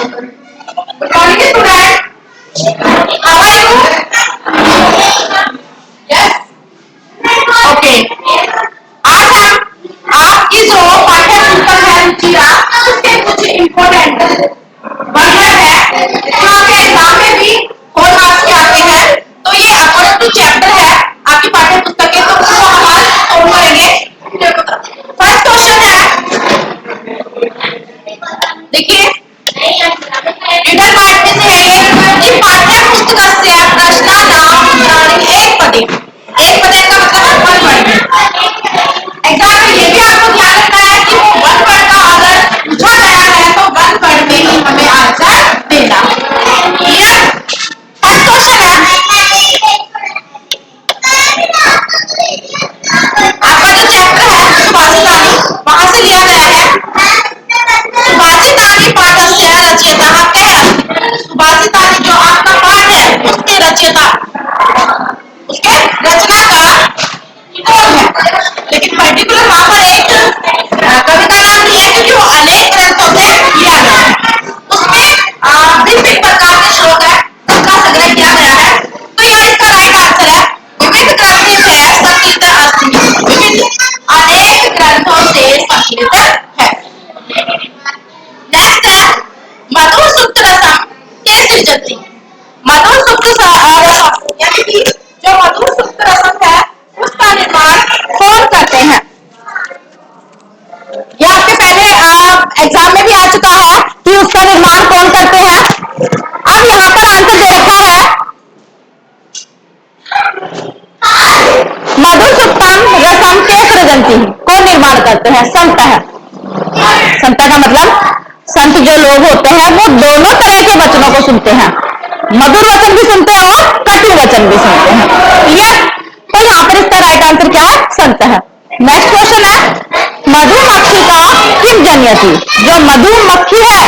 Good morning, student. How are you? Yes. Okay. आज हम आपकी जो पाठ्य पुस्तक है रुचिरा उसके कुछ इम्पोर्टेंट वर्ड है जो आपके एग्जाम में भी और मार्क्स के आते हैं। तो ये अकॉर्डिंग टू चैप्टर है आपकी पाठ्य पुस्तक के, तो उसको हम आज सॉल्व करेंगे। फर्स्ट क्वेश्चन है, देखिए रीडर पार्ट में से है ये पाठ्य पुस्तकस्य प्रश्नानां एकपदे। एकपदे का मतलब वन वर्ड। एग्जाम में ये भी आपको ध्यान रखना है कि वो वन वर्ड का अगर पूछा गया है तो वन वर्ड में ही हमें आंसर देना। क्लियर? फर्स्ट क्वेश्चन है, आपका जो चैप्टर है सुभाषितानि वहां से लिया गया है। सुभाषितानि पाठस्य रचयिता कह अस्ति। सुभाषितानि जो आपका पाठ है उसके रचयिता, उसके रचनाकार कौन है? लेकिन पर्टिकुलर वहां पर एक कवि का नाम नहीं है क्योंकि वो अनेक ग्रंथों से लिया गया है। उसमें विभिन्न प्रकार के श्लोक है उसका संग्रह किया गया है। तो यार इसका राइट आंसर है विविध ग्रंथों से संकलित अस्ति। विविध अनेक ग्रंथों से संकलित है। नेक्स्ट है मधुर सुप्त रसम के सृजति। मधुर सुप्त रसम यानी कि जो मधुर सुप्त रसम है उसका निर्माण कौन करते हैं? ये आपके पहले एग्जाम में भी आ चुका है कि उसका निर्माण कौन करते हैं। अब यहाँ पर आंसर दे रखा है मधुर सुप्तम रसम के सृजन्ति। कौन निर्माण करते हैं? संत है। संत का मतलब संत जो लोग होते हैं वो दोनों तरह के वचनों को सुनते हैं, मधुर वचन भी सुनते हैं और कटु वचन भी सुनते हैं। क्लियर? तो यहाँ पर इसका राइट आंसर क्या है? संत है। नेक्स्ट क्वेश्चन है मधुमक्खी का किम जनयति। जो मधुमक्खी है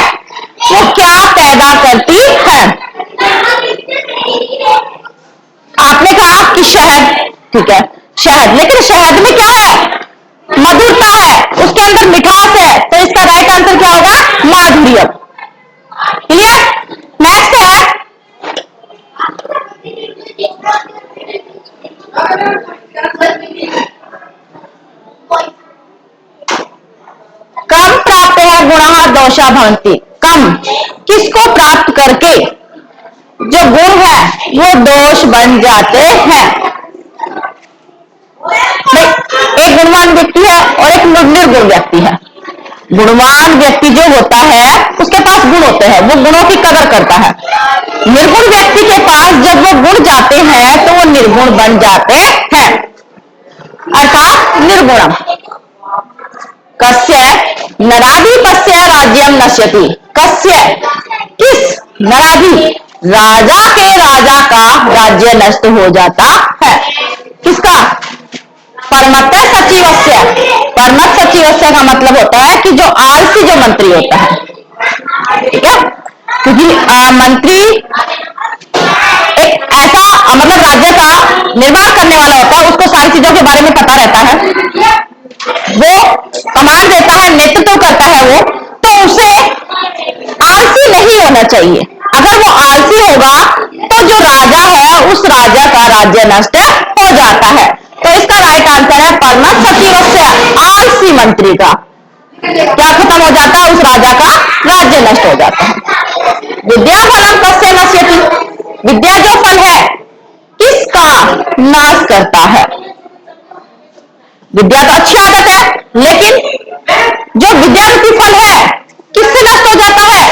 वो क्या पैदा करती है? आपने कहा कि शहद, ठीक है शहद, लेकिन शहद में क्या है? मधुरता है, उसके अंदर मिठास है। तो इसका राइट आंसर क्या होगा? माधुर्य। क्लियर? नेक्स्ट है कम प्राप्त है गुणः दोषा भवन्ति। कम किसको प्राप्त करके जो गुण है वो दोष बन जाते हैं? एक गुणवान व्यक्ति है और एक निर्गुण व्यक्ति है। गुणवान व्यक्ति जो होता है उसके पास गुण होते हैं, वो गुणों की कदर करता है। निर्गुण व्यक्ति के पास जब वो गुण जाते हैं तो वो निर्गुण बन जाते हैं, अर्थात निर्गुणम। कस्य नराधिपस्य राज्यम नश्यति। कस्य किस? नराधि राजा के राजा का राज्य नष्ट हो जाता है। किसका? परमत सचिवस्य। परमत सचिवस्य का मतलब होता है कि जो आलसी जो मंत्री होता है, ठीक है? क्योंकि मंत्री एक ऐसा मतलब राज्य का निर्माण करने वाला होता है, उसको सारी चीजों के बारे में पता रहता है, वो कमांड देता है, नेतृत्व करता है वो, तो उसे आलसी नहीं होना चाहिए। अगर वो आलसी होगा तो जो राजा है उस राजा का राज्य नष्ट हो जाता है। तो इसका राइट आंसर है परमत सचिवस्य। आलसी मंत्री का क्या खत्म हो जाता है? उस राजा का राज्य नष्ट हो जाता है। विद्या फलम कस्य नश्यति। विद्या जो फल है किसका नाश करता है? विद्या तो अच्छी आदत है, लेकिन जो विद्या रूपी फल है किससे नष्ट हो जाता है?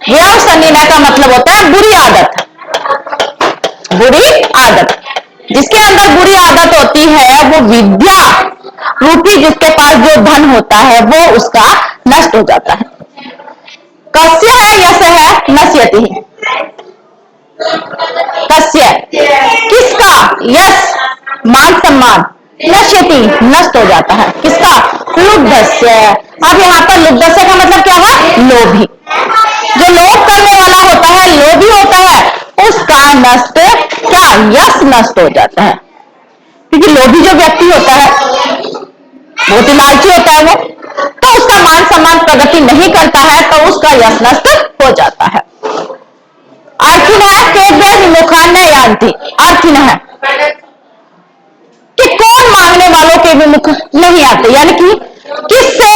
व्यसनिना का मतलब होता है बुरी आदत। बुरी आदत, जिसके अंदर बुरी आदत होती है वो विद्या रूपी जिसके पास जो धन होता है वो उसका नष्ट हो जाता है। कस्य है यश है नश्यति। कस्य किसका? यश मान सम्मान नश्यति नष्ट हो जाता है। किसका? लुब्धस्य। अब यहाँ पर लुब्धस्य का मतलब क्या है? लोभी। जो लोभ करने वाला होता है, लोभी होता है, उसका नष्ट क्या? यश नष्ट हो जाता है। क्योंकि लोभी जो व्यक्ति होता है बहुत ही लालची होता है वो, तो उसका मान सम्मान प्रगति नहीं करता है, तो उसका यश नष्ट हो जाता है। नयान्ति अर्थिन है कि कौन मांगने वालों के विमुख नहीं आते, यानी कि किससे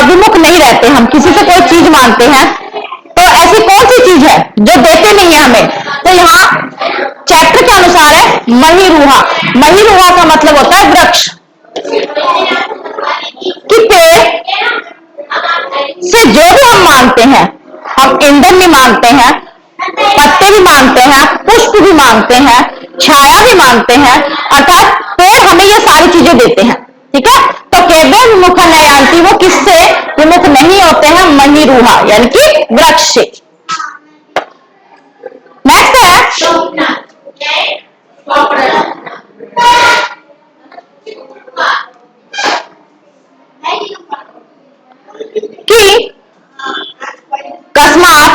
विमुख नहीं रहते। हम किसी से कोई चीज मांगते हैं तो ऐसी कौन सी चीज है जो देते नहीं है हमें, तो यहाँ चैप्टर के अनुसार है महिरूहा। महिरूहा का मतलब होता है वृक्ष, कि पेड़ से जो भी हम मांगते हैं, हम ईंधन भी मांगते हैं, पत्ते भी मांगते हैं, पुष्प भी मांगते हैं, छाया भी मांगते हैं, अर्थात पेड़ हमें ये सारी चीजें देते हैं। ठीक है, तो केवल विमुख नयान्ति, वो किससे विमुख नहीं होते हैं, महिरूहा यानी कि वृक्ष से। नेक्स्ट है कि कस्मात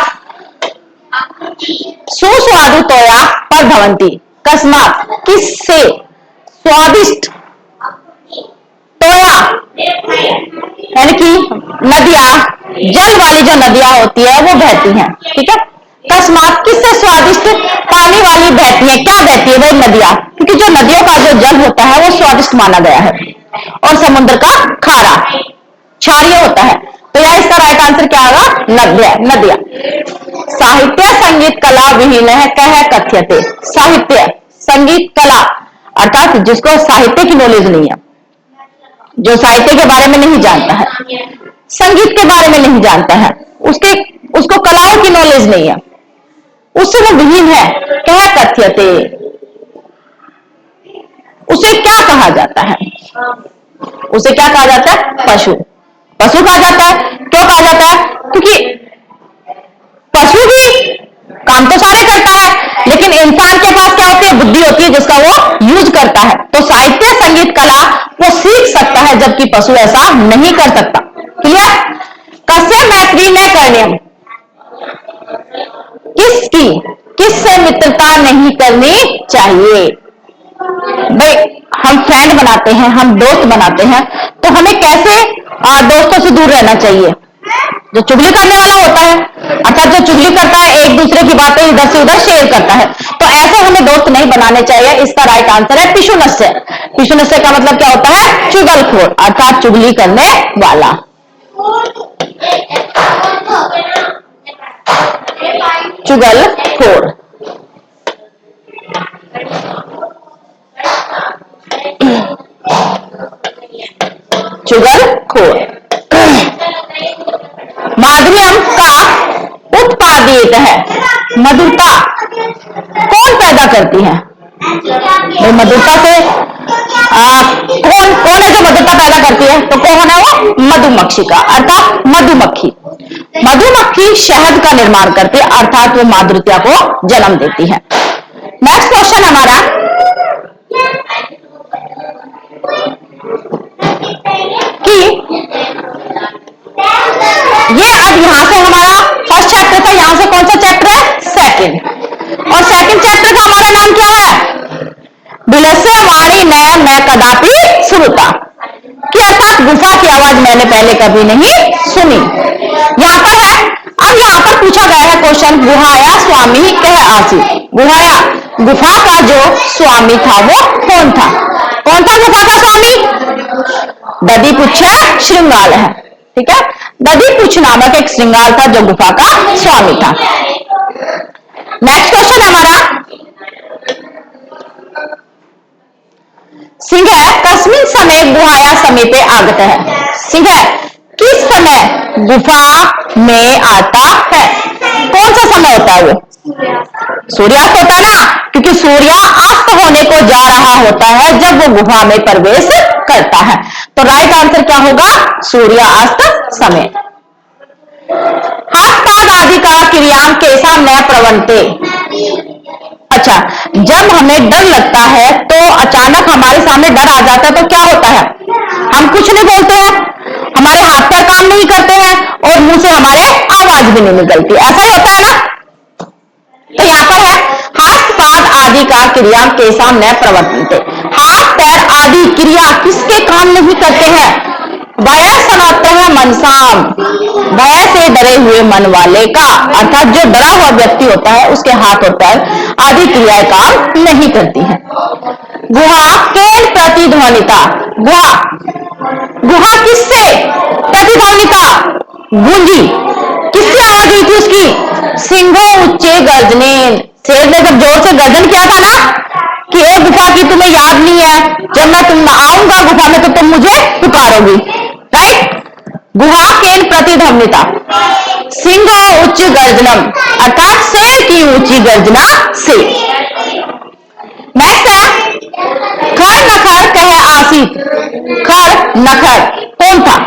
सुस्वादुतोया पर भवंती। कस्मात किससे, स्वादिष्ट, तोया यानी कि नदियां, जल वाली जो नदियां होती है वो बहती हैं। ठीक है, कस्मात किससे स्वादिष्ट, पानी वाली बहती है। क्या बहती है वो नदियां, क्योंकि जो नदियों का जो जल होता है वो स्वादिष्ट माना गया है, और समुद्र का खारा क्षारीय होता है। तो यह इसका राइट आंसर क्या होगा, नदियां। साहित्य संगीत कला विहीन है कह कथ्यते। साहित्य संगीत कला अर्थात जिसको साहित्य की नॉलेज नहीं है, जो साहित्य के बारे में नहीं जानता है, संगीत के बारे में नहीं जानता है, उसको कलाओं की नॉलेज नहीं है, उससे वो विहीन है। कह कथ्यते, उसे क्या कहा जाता है, उसे क्या कहा जाता है, पशु। पशु कहा जाता है। क्यों कहा जाता है, क्योंकि पशु भी काम तो सारे करता है, लेकिन इंसान के पास क्या होती है, बुद्धि होती है जिसका वो यूज करता है। तो साहित्य संगीत कला वो सीख सकता है, जबकि पशु ऐसा नहीं कर सकता। क्लियर। कस्य मैत्री न करनियम, किससे मित्रता नहीं करनी चाहिए। भाई हम फ्रेंड बनाते हैं, हम दोस्त बनाते हैं, तो हमें कैसे दोस्तों से दूर रहना चाहिए। जो चुगली करने वाला होता है, अर्थात जो चुगली करता है, एक दूसरे की बातें इधर से उधर शेयर करता है, तो ऐसे हमें दोस्त नहीं बनाने चाहिए। इसका राइट आंसर है पिशुनस्य। पिशुनस्य का मतलब क्या होता है, चुगलखोर, अर्थात चुगली करने वाला। चुगलखोर। चुगलखोर। माधुर्यम का उत्पादित है, मधुरता कौन पैदा करती है। मधुरता से कौन है जो मधुरता पैदा करती है, तो कौन है वो, मधुमक्षिका अर्थात मधुमक्खी। मधुमक्खी शहद का निर्माण करती है, अर्थात वो माधुर्यता को जन्म देती है। नेक्स्ट क्वेश्चन हमारा, कि ये अब यहां से हमारा फर्स्ट चैप्टर था, यहां से कौन सा चैप्टर है, सेकंड। और सेकंड चैप्टर का हमारा नाम क्या है, विलस्य वाणी नयम न कदापि सुनता, कि अर्थात गुफा की आवाज मैंने पहले कभी नहीं सुनी। यहां पर है, अब यहां पर पूछा गया है क्वेश्चन, गुहाया स्वामी कह आसी। गुहाया गुफा का जो स्वामी था वो कौन था, कौन था गुफा का स्वामी, दधिपुच्छ श्रृंगाल है। ठीक है, दधिपुच्छ नामक एक श्रृंगाल था जो गुफा का स्वामी था। नेक्स्ट क्वेश्चन हमारा, सिंह कस्मिन समय गुहाया समीपे आगत है। सिंह किस समय गुफा में आता है, कौन सा समय होता है वो, सूर्यास्त होता है ना, क्योंकि सूर्यास्त होने को जा रहा होता है जब वो गुफा में प्रवेश करता है। तो राइट आंसर क्या होगा, सूर्यास्त समय। हाथ पाद आदि का क्रियाम कैसा न प्रवंते। अच्छा, जब हमें डर लगता है तो अचानक हमारे सामने डर आ जाता है तो क्या होता है, हम कुछ नहीं बोलते हैं, हमारे हाथ पैर काम नहीं करते हैं, और मुंह से हमारे आवाज भी नहीं निकलती, ऐसा ही होता है ना। तो यहां पर है, हाथ पाद आदि का क्रिया कैसा न प्रवर्तते। हाथ पैर आदि क्रिया किसके काम नहीं करते हैं, भय सनातः मनसाम, भय से डरे हुए मन वाले का, अर्थात जो डरा हुआ व्यक्ति होता है उसके हाथ और पैर आदि क्रियाएं काम नहीं करती हैं। गुहा केन प्रतिध्वनिता, गुहा, गुहा किससे प्रतिध्वनिता गूंजी, किससे आवाज हुई थी उसकी, सिंहो उच्चे गर्जने, शेर ने जब जोर से गर्जन किया था ना कि ए गुफा की तुम्हें याद नहीं है, जब मैं तुम आऊंगा गुफा में तो तुम मुझे पुकारोगी, राइट। गुहा केन प्रतिध्वनिता, सिंह उच्च गर्जनम, अर्थात शेर की ऊंची गर्जना से। नेक्स्ट है खर नखर कहे आसित, खर नखर कौन था,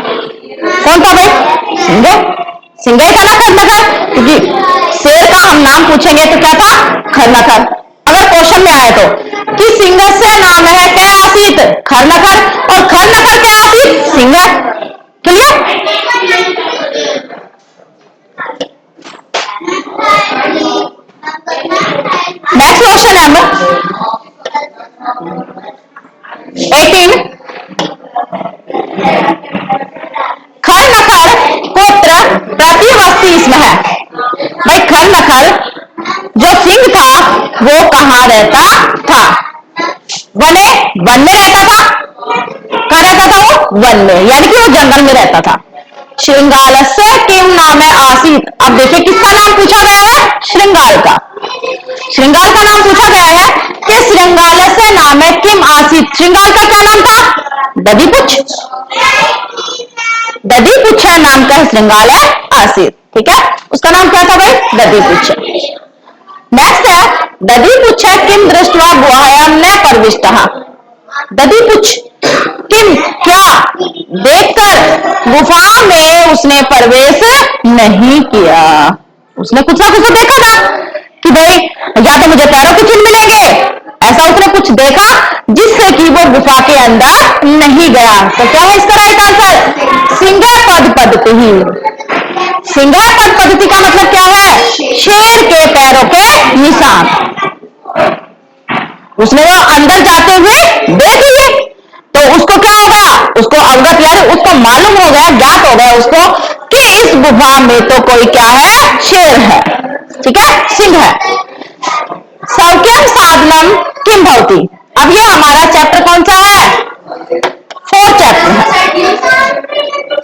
कौन था भाई, सिंह, सिंह था ना खर नखर, क्योंकि शेर का हम नाम पूछेंगे तो क्या था, खर नखर। अगर क्वेश्चन में आए तो कि सिंह से नाम है क्या आसित, खर नखर, और खर नखर क्या आसित, सिंह। क्लियर। नेक्स्ट क्वेश्चन है 18, खर नखर पुत्र प्रतिवस्ती इसमें है। भाई खर नखर जो सिंह था वो कहां रहता था, वने, वन में रहता था, कहां रहता था वो, वन में, यानी कि वो जंगल में रहता था। श्रृंगालस्य किम नाम है आसित, अब देखिए किसका नाम पूछा गया है, श्रृंगाल का, श्रृंगाल का नाम पूछा गया है कि श्रृंगालस्य नाम है किम आसित, श्रृंगाल का क्या नाम था, दधिपुच्छ, दधिपुच्छ नाम का श्रृंगाल है आसित, ठीक है, उसका नाम क्या था भाई, दधिपुच्छ। नेक्स्ट है दधिपुच्छ किम दृष्ट्वा गुहायाम न प्रविष्टः, दधिपुच्छ किम क्या देखकर गुफा में उसने प्रवेश नहीं किया, उसने कुछ ना कुछ तो देखा था कि भाई या तो मुझे पैरों के चिन्ह मिलेंगे, ऐसा उसने कुछ देखा जिससे कि वो गुफा के अंदर नहीं गया। तो क्या है इसका राइट आंसर, सिंह पद पद्धति ही, सिंह पद पद्धति का मतलब क्या है, शेर के पैरों के निशान, उसने वो अंदर जाते हुए देख लिए तो उसको क्या होगा, उसको अवगत यानी उसको मालूम हो गया, ज्ञात हो गया उसको कि इस गुफा में तो कोई क्या है, शेर है, ठीक है, सिंह है। सौख्यम साधनम किम भवति, अब ये हमारा चैप्टर कौन सा है, 4 चैप्टर है,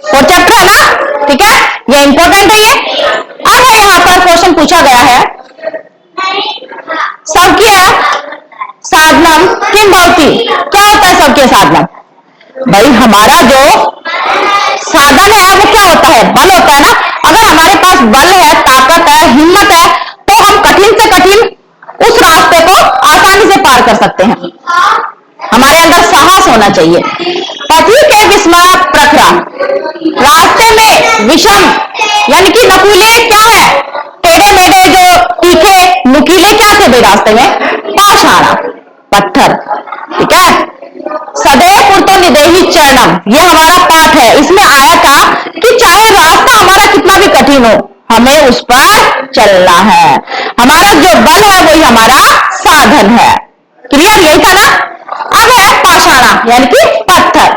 4 चैप्टर है ना, ठीक है, ये इंपॉर्टेंट है ये। अब यहाँ पर क्वेश्चन पूछा गया है सौख्य साधनम किम भवति, क्या होता है सौख्य साधनम, भाई हमारा जो साधन है वो क्या होता है, बल होता है ना, अगर हमारे पास बल है, ताकत है, हिम्मत है तो हम कठिन से कठिन उस रास्ते को आसानी से पार कर सकते हैं, हमारे अंदर साहस होना चाहिए। पथी के विस्मय प्रखरा, रास्ते में विषम यानी कि नकुले क्या है, टेढ़े मेढ़े जो तीखे नुकीले क्या थे भाई रास्ते में, पाषाण पत्थर, ठीक है। सदैव पुरतो निदेही चरणम, ये हमारा पाठ है, इसमें आया था कि चाहे रास्ता हमारा कितना भी कठिन हो हमें उस पर चलना है, हमारा जो बल है वही हमारा साधन है, क्लियर, यही था ना। अब है पाषाणा यानी कि पत्थर,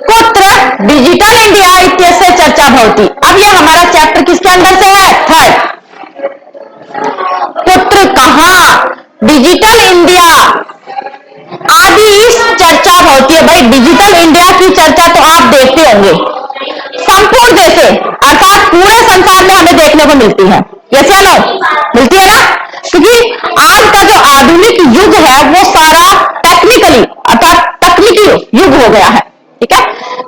कुत्र डिजिटल इंडिया इत्यस्य चर्चा भवति, अब ये हमारा चैप्टर किसके अंदर से है, थर्ड, पुत्र कहां, डिजिटल इंडिया आदि चर्चा होती है, भाई डिजिटल इंडिया की चर्चा तो आप देखते होंगे, संपूर्ण देशे अर्थात पूरे संसार में हमें देखने को मिलती है, यस या नो, मिलती है ना, क्योंकि आज का जो आधुनिक युग है वो सारा टेक्निकली अर्थात तकनीकी युग हो गया है, ठीक है।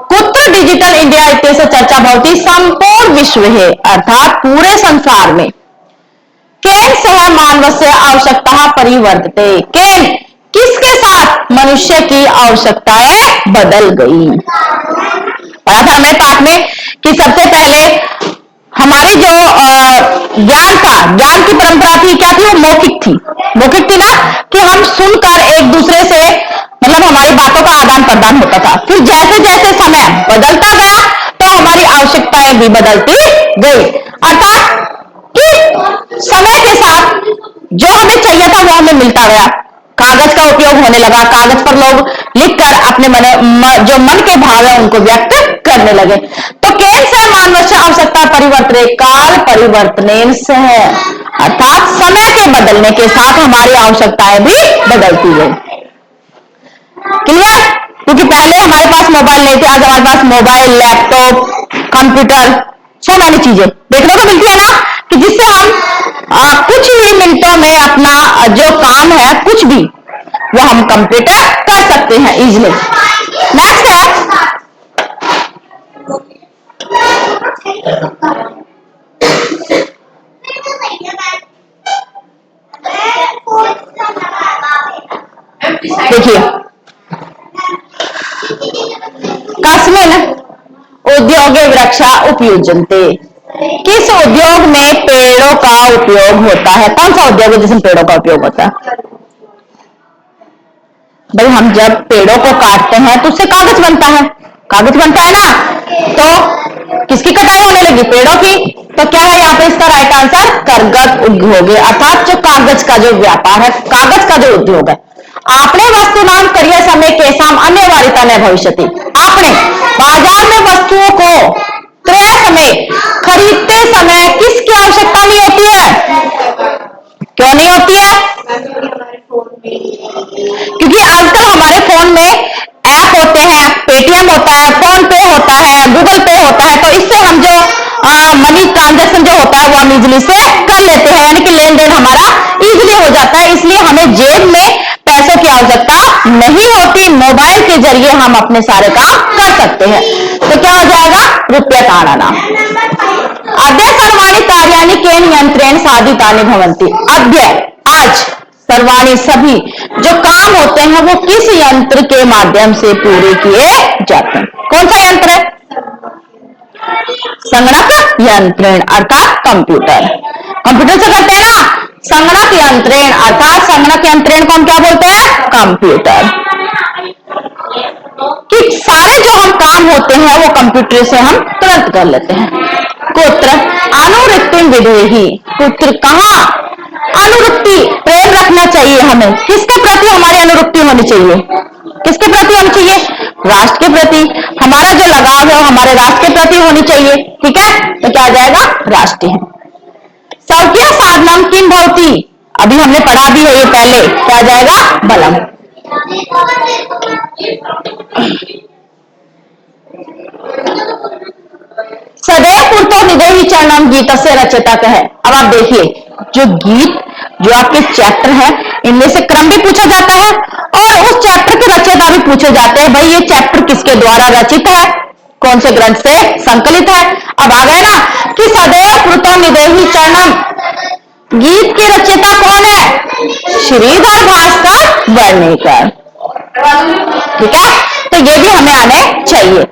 कुत्र डिजिटल इंडिया इत्यस्य चर्चा भवति, संपूर्ण विश्व है अर्थात पूरे संसार में, केन सह मानवस्य आवश्यकता परिवर्तते, केन किसके साथ मनुष्य की आवश्यकताएं बदल गई, पढ़ा था हमने पाठ में कि सबसे पहले हमारी जो ज्ञान था, ज्ञान की परंपरा थी क्या थी, वो मौखिक थी, मौखिक थी ना, कि हम सुनकर एक दूसरे से मतलब हमारी बातों का आदान प्रदान होता था। फिर जैसे जैसे समय बदलता गया तो हमारी आवश्यकताएं भी बदलती गई, अर्थात कि समय के साथ जो हमें चाहिए था वो हमें मिलता गया, कागज का उपयोग होने लगा, कागज पर लोग लिखकर अपने जो मन के भाव है उनको व्यक्त करने लगे। तो केन से मानवस्य आवश्यकता परिवर्तने काल परिवर्तन से है, अर्थात समय के बदलने के साथ हमारी आवश्यकताएं भी बदलती गई। क्लियर? क्योंकि पहले हमारे पास मोबाइल नहीं थे, आज हमारे पास mobile, laptop, computer, so many चीजें देखने को मिलती है ना, कि जिससे हम कुछ ही मिनटों में अपना जो काम है कुछ भी वो हम कंप्यूटर कर सकते हैं इजीली। नेक्स्ट है देखिए, कस्मिन उद्योगे वृक्षा उपयुज्यन्ते, किस उद्योग में पेड़ों का उपयोग होता है? कौन सा उद्योग है जिसमें पेड़ों का उपयोग होता है? भाई हम जब पेड़ों को काटते हैं तो उससे कागज बनता है, कागज बनता है ना, तो किसकी कटाई होने लगी? पेड़ों की। तो क्या है यहाँ पे इसका राइट आंसर? करगत उद्योग, अर्थात जो कागज का जो व्यापार है, कागज का जो उद्योग है। आपने वस्तु नाम करिए समय के साम अनिवार्यता न भविष्यति, आपने बाजार में वस्तुओं को क्रय समय खरीदते समय किसकी आवश्यकता नहीं होती है? क्यों नहीं होती है? क्योंकि आजकल हमारे फोन में ऐप होते हैं, पेटीएम होता है, फोन पे होता है, गूगल पे होता है, तो इससे हम जो मनी ट्रांजैक्शन जो होता है वो हम इजिली से कर लेते हैं, यानी कि लेन देन हमारा इजिली हो जाता है, इसलिए हमें जेब में पैसों की आवश्यकता नहीं होती, मोबाइल के जरिए हम अपने सारे काम कर सकते हैं। तो क्या हो जाएगा? रुपये ताड़ना। अद्य सर्वाणी कार्याणि केन यंत्रेण साधितानि भवन्ति, अद्य आज सर्वाणी सभी जो काम होते हैं वो किस यंत्र के माध्यम से पूरे किए जाते हैं? कौन सा यंत्र है? संगणक यंत्रेण अर्थात कंप्यूटर, कंप्यूटर से करते हैं ना। संगणक यंत्रेण अर्थात संगणक यंत्रेण को हम क्या बोलते हैं? कंप्यूटर। कि सारे जो हम काम होते हैं वो कंप्यूटर से हम तुरंत कर लेते हैं। कुत्र अनुरक्ति विधेहि, कुत्र कहां? अनुरक्ति, प्रेम रखना चाहिए हमें। किसके प्रति हमारी अनुरक्ति होनी चाहिए? किसके प्रति होनी चाहिए? राष्ट्र के प्रति। हमारा जो लगाव है हमारे राष्ट्र के प्रति होनी चाहिए, ठीक है? तो क्या आ जाएगा? राष्ट्रीय। सौख्य साधनम किम भवति, अभी हमने पढ़ा भी है ये पहले, क्या आ जाएगा? बलम। सदैव पूर्तो निदेहि चरणम गीत से रचयिता है। अब आप देखिए, जो गीत जो आपके चैप्टर है इनमें से क्रम भी पूछा जाता है और उस चैप्टर के रचयिता भी पूछे जाते हैं। भाई ये चैप्टर किसके द्वारा रचित है, कौन से ग्रंथ से संकलित है? अब आ गए ना कि सदैव पूर्तो निदेहि चरणम, गीत के रचयिता कौन है? श्रीधर भास्कर वर्णेकर, ठीक है? तो ये भी हमें आने चाहिए।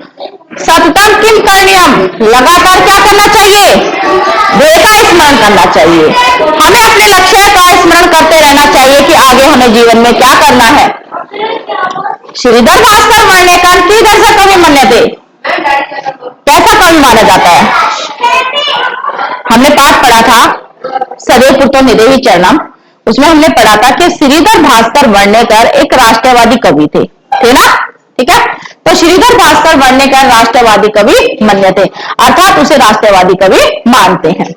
सततम किम करणीयम, लगातार क्या करना चाहिए? ध्येय का स्मरण करना चाहिए। हमें अपने लक्ष्य का स्मरण करते रहना चाहिए कि आगे हमें जीवन में क्या करना है। श्रीधर भास्कर वर्णेकर की दर्शक कवि मान्यते, कैसा कवि माना जाता है? हमने पाठ पढ़ा था सदैव पूर्तो निदेहि चरणम, उसमें हमने पढ़ा था कि श्रीधर भास्कर वर्णेकर एक राष्ट्रवादी कवि थे ना, ठीक है? तो श्रीधर भास्कर वर्णेकर राष्ट्रवादी कवि मान्यते, अर्थात उसे राष्ट्रवादी कवि मानते हैं।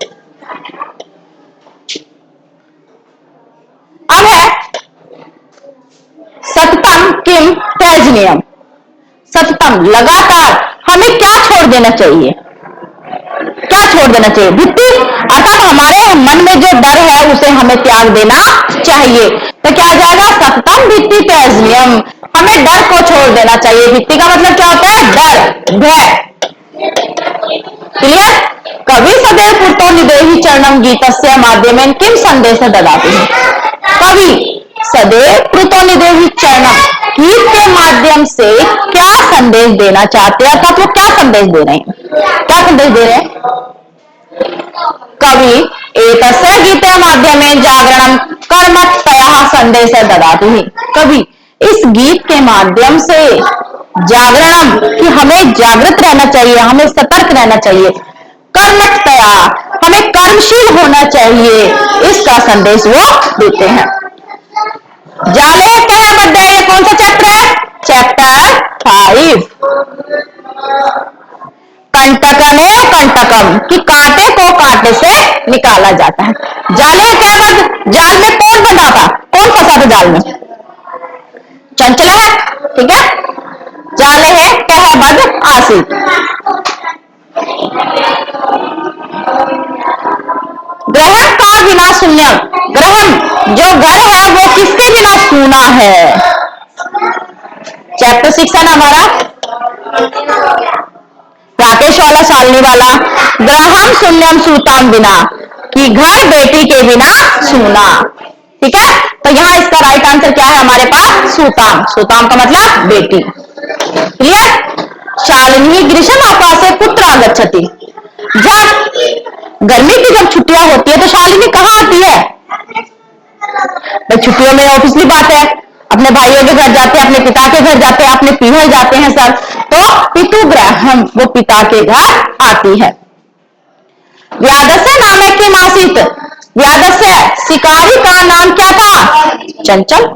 अब है सततम किम त्यजनीयम, सततम लगातार हमें क्या छोड़ देना चाहिए? क्या छोड़ देना चाहिए? भित्ति, अर्थात हमारे मन में जो डर है उसे हमें त्याग देना चाहिए। तो क्या आ जाएगा? सततम भित्ति त्यजनीयम, हमें डर को छोड़ देना चाहिए। भित्ति का मतलब क्या होता है? डर, भय। क्लियर? कवि सदैव पूर्तो निदेहि चरणम गीतस्य माध्यमेन किम संदेश ददाति, कवि सदैव पूर्तो निदेहि चरणम, गीत के माध्यम से क्या संदेश देना चाहते हैं? अर्थात वो क्या संदेश दे रहे हैं? क्या संदेश दे रहे हैं कवि? एतस्य गीते माध्यमेन जागरणम कर्मतया संदेश ददाति, कवि इस गीत के माध्यम से जागरणम, कि हमें जागृत रहना चाहिए, हमें सतर्क रहना चाहिए, कर्मतया हमें कर्मशील होना चाहिए, इसका संदेश वो देते हैं। जाले कया बड्डे, ये कौन सा चैप्टर है? चैप्टर 5। कंटकने कंटकम, कि कांटे को कांटे से निकाला जाता है। जाले क्या बद, जाल में कौन बंधा था, कौन फंसा था जाल में? चंचल है, ठीक है। जाले है कह बद आसित। ग्रहण का बिना शून्य, ग्रहण जो घर है वो किसके बिना सूना है? चैप्टर 6 है ना हमारा, राकेश वाला, शालिनी वाला। ग्रहण शून्यम सूताम बिना, कि घर बेटी के बिना सूना, ठीक है। तो यहां इसका राइट आंसर क्या है हमारे पास? सूताम। सूताम का मतलब बेटी, क्लियर। शालिनी ग्रीष्म आकाशे कुत्र आगच्छति, जब गर्मी की जब छुट्टियां होती है तो शालिनी कहाँ आती है? भाई छुट्टियों में ऑब्वियसली बात है अपने भाइयों के घर जाते हैं, अपने पिता के घर जाते हैं, अपने पीहर जाते हैं सब, तो पितुग्रहम, वो पिता के घर आती है। व्यादस्य नाम की मासित, व्यादस्य शिकारी का नाम क्या था? चंचल।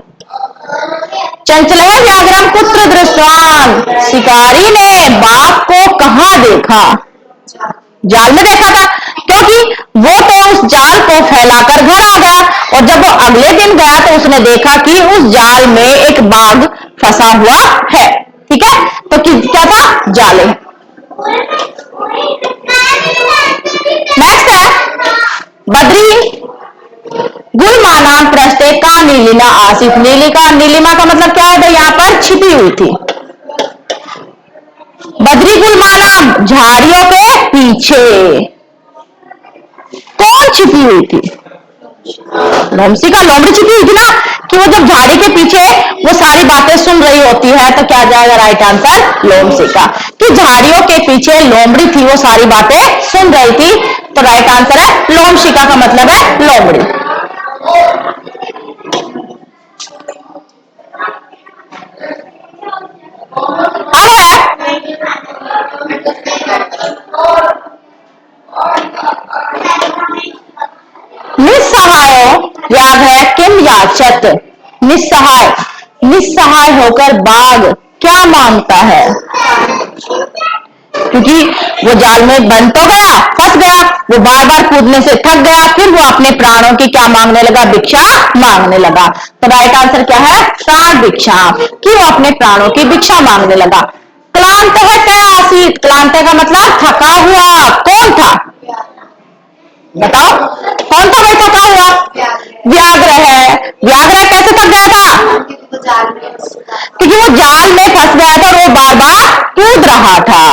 चंचल है व्याघ्रम पुत्र दृष्टवान, शिकारी ने बाघ को कहां देखा? जाल में देखा था, क्योंकि वो तो उस जाल को फैलाकर घर आ गया, और जब वो अगले दिन गया तो उसने देखा कि उस जाल में एक बाघ फंसा हुआ है, ठीक है। तो क्या था? जाले। नेक्स्ट है बद्री गुलमानाम पृष्ठे का नीलिमा आसित, नीलिका, नीलिमा का मतलब क्या है भाई? यहां पर छिपी हुई थी। बद्री गुलमानाम, झाड़ियों के पीछे कौन छिपी हुई थी? लोमशिका, लोमड़ी छिपी हुई थी ना, कि वो जब झाड़ी के पीछे वो सारी बातें सुन रही होती है, तो क्या जाएगा राइट आंसर? लोमशिका। कि झाड़ियों के पीछे लोमड़ी थी, वो सारी बातें सुन रही थी, तो राइट आंसर है लोमशिका, का मतलब है लोमड़ी। अब है निस्सहाय व्याघ्र किम याचत, निस्सहाय, निस्सहाय होकर बाघ क्या मांगता है? क्योंकि वो जाल में बंद तो गया, फंस गया, वो बार बार कूदने से थक गया, फिर वो अपने प्राणों की क्या मांगने लगा? भिक्षा मांगने लगा। तो राइट आंसर क्या है? प्राण भिक्षा, कि वो अपने प्राणों की भिक्षा मांगने लगा। क्लांत है क्या आसित, क्लांत का मतलब थका हुआ, कौन था? बताओ कौन था भाई थका हुआ? व्याघ्र है। व्याघ्र कैसे थक गया था? क्योंकि वो जाल में फंस गया था और वो बार बार कूद रहा था,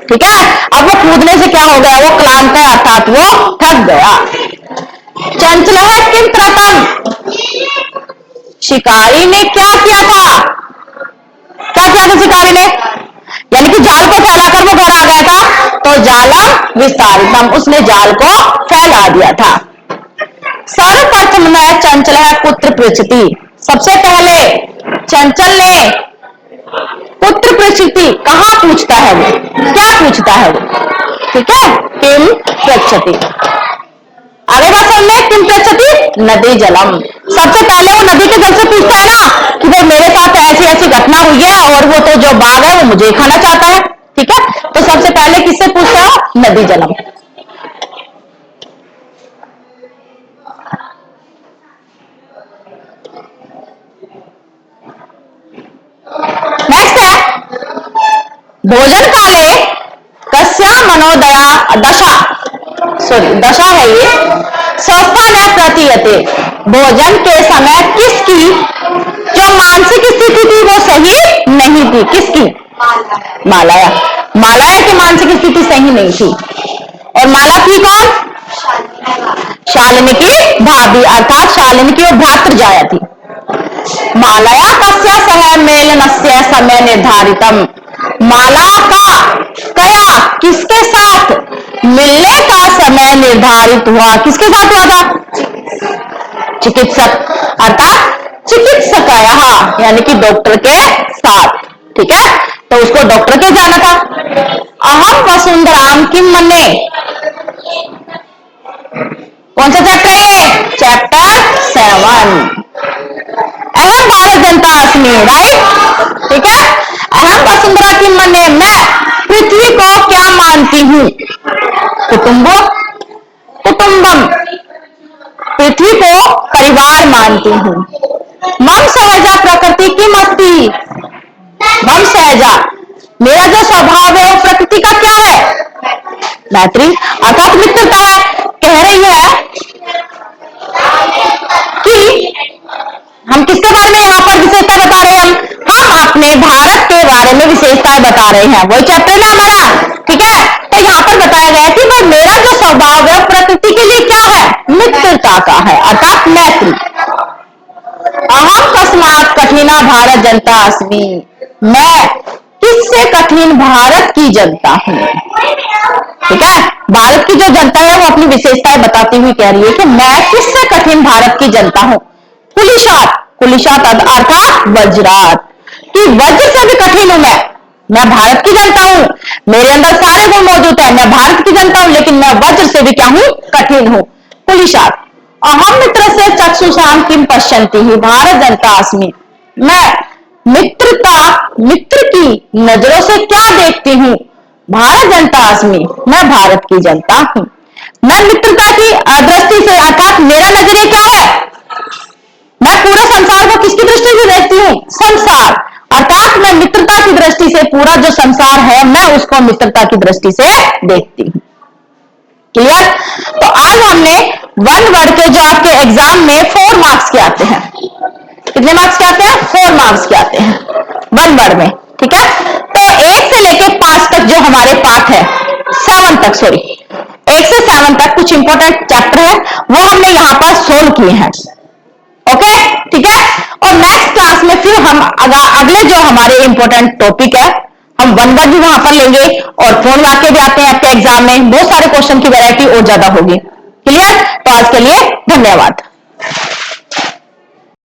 ठीक है। अब वो कूदने से क्या हो गया? वो क्लांत है, अर्थात वो थक गया। चंचल है किम प्रथम, शिकारी ने क्या किया था? क्या किया था शिकारी ने? यानी कि जाल को फैलाकर वो घर आ गया था, तो जालम विस्तारितम, उसने जाल को फैला दिया था। सर्वप्रथम में चंचल है पुत्र पृच्छति, सबसे पहले चंचल ने पुत्र पृच्छति, कहां पूछता है वो? क्या पूछता है वो? ठीक है, किम पृच्छति। आगे बात समझ में, किम पृच्छति? नदी जलम। सबसे पहले वो नदी के जल से पूछता है ना कि भाई मेरे साथ ऐसी ऐसी घटना हुई है और वो तो जो बाघ है वो मुझे खाना चाहता है, ठीक है। तो सबसे पहले किससे पूछता है? नदी जलम। नेक्स्ट है भोजन काले कस्या मनोदया दशा, सॉरी दशा है ये, स्वस्था न प्रतीयते, भोजन के समय किसकी जो मानसिक स्थिति थी वो सही नहीं थी? किसकी? मालाया। मालाया की मानसिक स्थिति सही नहीं थी। और माला थी कौन? शालिनी की भाभी, अर्थात शालिनी की वो भ्रातृजाया थी। मालया कस्य सह मेलनस्य समय निर्धारितम, माला का कया किसके साथ मिलने का समय निर्धारित हुआ? किसके साथ हुआ था? चिकित्सक, अर्थात चिकित्सकाया, यानी कि डॉक्टर के साथ, ठीक है। तो उसको डॉक्टर के जाना था। अहम वसुंधराम किम मन्ये, कौन सा चैप्टर है ये? चैप्टर 7। है, राइट? ठीक है। अहम वसुंधरा किम मन्ये, मैं पृथ्वी को क्या मानती हूं? कुटुंबो कुटुंबम, पृथ्वी को परिवार मानती हूं। मम सहजा प्रकृति किम अस्ति, मम सहजा, मेरा जो स्वभाव है वो प्रकृति का क्या है? मैत्री, अर्थात मित्रता है। कह रही है कि हम किसके बारे में यहां पर विशेषता बता रहे हैं? हम अपने भारत के बारे में विशेषताएं बता रहे हैं, वही चैप्टर ना हमारा, ठीक है। तो यहां पर बताया गया कि भाई मेरा जो स्वभाव है प्रकृति के लिए क्या है? मित्रता का है, अर्थात मैत्री। अहम कस्मात कठिना भारत जनता अस्मि, मैं किससे कठिन भारत की जनता हूं। ठीक है, भारत की जो जनता है वो अपनी विशेषताएं बताती हुई कह रही है कि मैं किससे कठिन भारत की जनता हूं। कुलिशात, कुलिशात अर्थात वज्रात, कि वज्र से भी कठिन हूं मैं भारत की जनता हूं, मेरे अंदर सारे गुण मौजूद है, मैं भारत की जनता हूं, लेकिन मैं वज्र से भी क्या हूं? कठिन हूं। कुलिशात अहम मित्र से चक्षुषाम किम पश्यन्ति ही भारत जनता अस्मि, मैं मित्र की नजरों से क्या देखती हूं? भारत जनता अस्मि, मैं भारत की जनता हूं। मैं मित्रता की दृष्टि से, अर्थात मेरा नजरिया क्या है? मैं पूरे संसार को किसकी दृष्टि से देखती हूं? संसार, अर्थात मैं मित्रता की दृष्टि से पूरा जो संसार है मैं उसको मित्रता की दृष्टि से देखती हूं। क्लियर? तो आज हमने वन वर्ड के जो आपके एग्जाम में 4 मार्क्स के आते हैं, कितने मार्क्स के आते हैं? 4 मार्क्स के आते हैं वन वर्ड में, ठीक है। तो 1 से लेके 5 तक जो हमारे पार्ट है, 7 तक, सॉरी 1 से 7 तक कुछ इंपॉर्टेंट चैप्टर है वो हमने यहां पर सोल्व किए हैं। ओके, ठीक है। और नेक्स्ट क्लास में फिर हम अगले जो हमारे इंपॉर्टेंट टॉपिक है हम वन वर्ड भी वहां पर लेंगे और पूर्ण वाक्य भी आते हैं आपके एग्जाम में, बहुत सारे क्वेश्चन की वैरायटी और ज्यादा होगी। क्लियर? तो आज के लिए धन्यवाद।